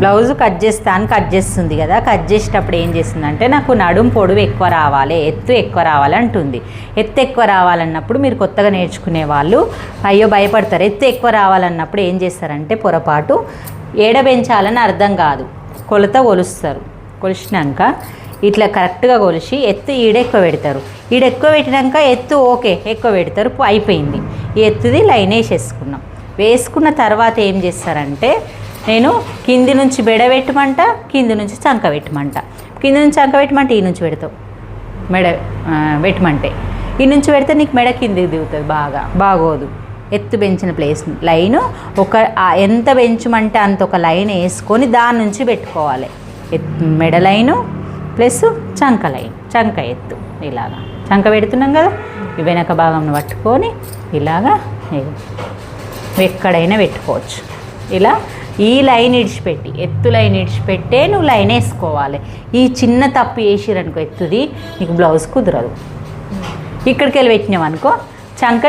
Blouse cut చేస్తుంది కదా, cut చేసేటప్పుడు ఏం చేస్తుందంటే నాకు నడుం పొడవు ఎక్కువ రావాలి, ఎత్తు ఎక్కువ రావాలి అంటుంది. ఎత్తు ఎక్కువ రావాలన్నప్పుడు మీరు కొత్తగా నేర్చుకునే వాళ్ళు అయ్యో భయపడతారు. ఎత్తు ఎక్కువ రావాలన్నప్పుడు ఏం చేస్తారంటే పొరపాటు ఏడబెంచాలని అర్థం కాదు, కొలత కొలుస్తారు. కొలిసినాక ఇట్లా కరెక్ట్గా కొలిసి ఎత్తు ఈడెక్కువ పెడతారు. ఈడెక్కువ పెట్టినాక ఎత్తు ఓకే ఎక్కువ పెడతారు, అయిపోయింది. ఈ ఎత్తుది లైన్ వేసేసుకున్నాం. వేసుకున్న తర్వాత ఏం చేస్తారంటే నేను కింది నుంచి బెడ పెట్టమంట, కింది నుంచి చంక పెట్టమంట. కింది నుంచి చంక పెట్టమంటే ఈ నుంచి పెడతావు, మెడ పెట్టమంటే ఈ నుంచి పెడితే నీకు మెడ కిందికి దిగుతుంది, బాగోదు. ఎత్తు పెంచిన ప్లేస్ లైను ఒక ఎంత పెంచమంటే అంత ఒక లైన్ వేసుకొని దాని నుంచి పెట్టుకోవాలి. మెడ లైను ప్లస్ చంక లైన్, చంక ఎత్తు ఇలాగా చంక పెడుతున్నాం కదా, ఈ వెనక భాగంను పట్టుకొని ఇలాగా ఎక్కడైనా పెట్టుకోవచ్చు. ఇలా ఈ లైన్ ఇడిచిపెట్టి ఎత్తు లైన్ ఇడిచిపెట్టే నువ్వు లైన్ వేసుకోవాలి. ఈ చిన్న తప్పు వేసిరనుకో ఎత్తుది నీకు బ్లౌజ్ కుదరదు. ఇక్కడికి వెళ్ళి పెట్టినాం అనుకో చంక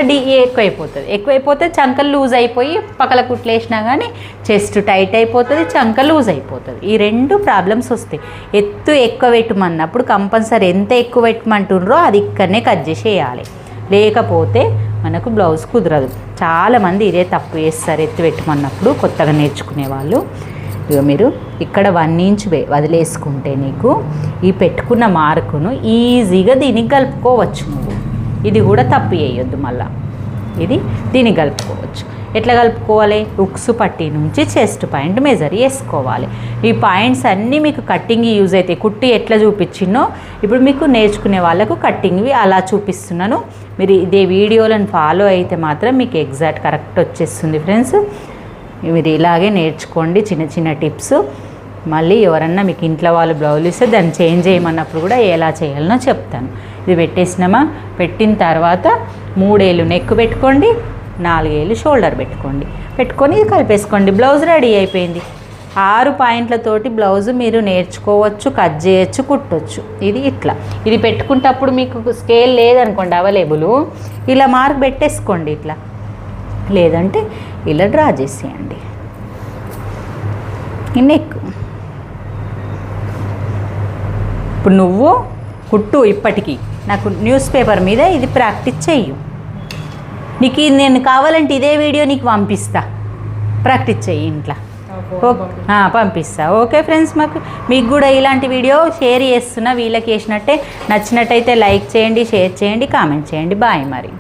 ఎక్కువైపోతే చంక లూజ్ అయిపోయి పక్కల కుట్లు వేసినా కానీ చెస్ట్ టైట్ అయిపోతుంది, చంక లూజ్ అయిపోతుంది. ఈ రెండు ప్రాబ్లమ్స్ వస్తాయి. ఎత్తు ఎక్కువ పెట్టమన్నప్పుడు కంపల్సరీ ఎంత ఎక్కువ పెట్టమంటుండ్రో అది ఇక్కడనే కట్ చేసేయాలి, లేకపోతే మనకు బ్లౌజ్ కుదరదు. చాలామంది ఇదే తప్పు చేస్తారు ఎత్తు పెట్టమన్నప్పుడు కొత్తగా నేర్చుకునే వాళ్ళు. ఇక మీరు ఇక్కడ 1 ఇంచ్ వదిలేసుకుంటే నీకు ఈ పెట్టుకున్న మార్కును ఈజీగా దీనికి కలుపుకోవచ్చు. నువ్వు ఇది కూడా తప్పు చేయొద్దు, మళ్ళీ ఇది దీన్ని కలుపుకోవచ్చు. ఎట్లా కలుపుకోవాలి? ఉక్స్ పట్టి నుంచి చెస్ట్ పాయింట్ మెజర్ చేసుకోవాలి. ఈ పాయింట్స్ అన్నీ మీకు కట్టింగ్ యూజ్ అవుతాయి. కుట్టి ఎట్లా చూపించినో ఇప్పుడు మీకు నేర్చుకునే వాళ్ళకు కట్టింగ్వి అలా చూపిస్తున్నాను. మీరు ఇదే వీడియోలను ఫాలో అయితే మాత్రం మీకు ఎగ్జాక్ట్ కరెక్ట్ వచ్చేస్తుంది ఫ్రెండ్స్. మీరు ఇలాగే నేర్చుకోండి, చిన్న చిన్న టిప్స్. మళ్ళీ ఎవరన్నా మీకు ఇంట్లో వాళ్ళు బ్లౌజ్ ఇస్తే దాన్ని చేంజ్ చేయమన్నప్పుడు కూడా ఎలా చేయాలనో చెప్తాను. ఇది పెట్టేసినామా, పెట్టిన తర్వాత 3 ఏళ్ళు నెక్ పెట్టుకోండి, 4 ఏళ్ళు షోల్డర్ పెట్టుకొని ఇది కలిపేసుకోండి. బ్లౌజ్ రెడీ అయిపోయింది. 6 పాయింట్లతోటి బ్లౌజ్ మీరు నేర్చుకోవచ్చు, కట్ చేయొచ్చు, కుట్టవచ్చు. ఇది ఇట్లా ఇది పెట్టుకుంటప్పుడు మీకు స్కేల్ లేదనుకోండి అవైలబుల్, ఇలా మార్క్ పెట్టేసుకోండి. ఇట్లా లేదంటే ఇలా డ్రా చేసేయండి. నెక్ ఇప్పుడు నువ్వు కుట్టు, ఇప్పటికీ నాకు న్యూస్ పేపర్ మీద ఇది ప్రాక్టీస్ చెయ్యు. నీకు నేను కావాలంటే ఇదే వీడియో నీకు పంపిస్తా, ప్రాక్టీస్ చెయ్యి ఇంట్లో, పంపిస్తా. ఓకే ఫ్రెండ్స్, మీకు కూడా ఇలాంటి వీడియో షేర్ చేస్తున్నా. వీళ్ళకి వేసినట్టే నచ్చినట్టయితే లైక్ చేయండి, షేర్ చేయండి, కామెంట్ చేయండి. బాయ్ మరి.